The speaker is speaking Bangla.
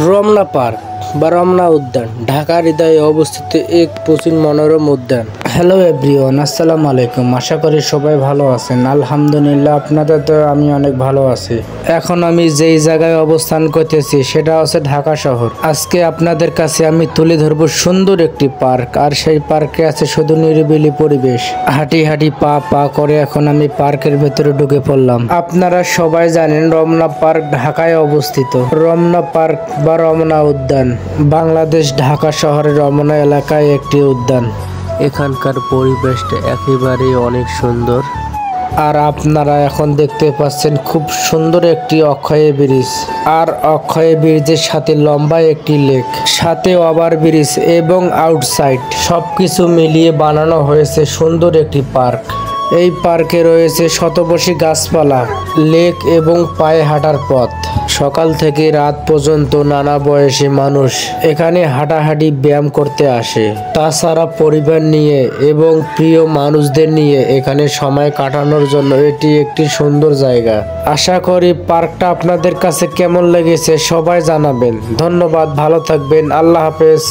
রমনা পার্ক বা রমনা উদ্যান ঢাকার হৃদয়ে অবস্থিত এক প্রাচীন মনোরম উদ্যান। হ্যালো এভরিওয়ান, আসসালামু আলাইকুম। আশা করি সবাই ভালো আছেন। আলহামদুলিল্লাহ, আপনাদের তো আমি অনেক ভালো আছি। এখন আমি যেই জায়গায় অবস্থান করতেছি সেটা হচ্ছে ঢাকা শহর। আজকে আপনাদের কাছে আমি তুলে ধরবো সুন্দর একটি পার্ক, আর সেই পার্কে আছে শুধু নিরিবিলি পরিবেশ। হাঁটি হাঁটি পা পা করে এখন আমি পার্কের ভেতরে ঢুকে পড়লাম। আপনারা সবাই জানেন রমনা পার্ক ঢাকায় অবস্থিত। রমনা পার্ক বা রমনা উদ্যান বাংলাদেশ ঢাকা শহরের রমনা এলাকায় একটি উদ্যান। এখানকার পরিবেশটা একেবারেই অনেক সুন্দর। আর আপনারা এখন দেখতে পাচ্ছেন খুব সুন্দর একটি অক্ষয় ব্রিজ, আর অক্ষয় ব্রিজের সাথে লম্বা একটি লেক, সাথে ওভার ব্রিজ এবং আউটসাইড সবকিছু মিলিয়ে বানানো হয়েছে সুন্দর একটি পার্ক। এই পার্কে রয়েছে শতবর্ষী গাছপালা, লেক এবং পায়ে হাঁটার পথ। সকাল থেকে রাত পর্যন্ত নানা বয়সী মানুষ এখানে হাঁটাহাঁটি ব্যায়াম করতে আসে। তাছাড়া পরিবার নিয়ে এবং প্রিয় মানুষদের নিয়ে এখানে সময় কাটানোর জন্য এটি একটি সুন্দর জায়গা। আশা করি পার্কটা আপনাদের কাছে কেমন লেগেছে সবাই জানাবেন। ধন্যবাদ, ভালো থাকবেন, আল্লাহ হাফেজ।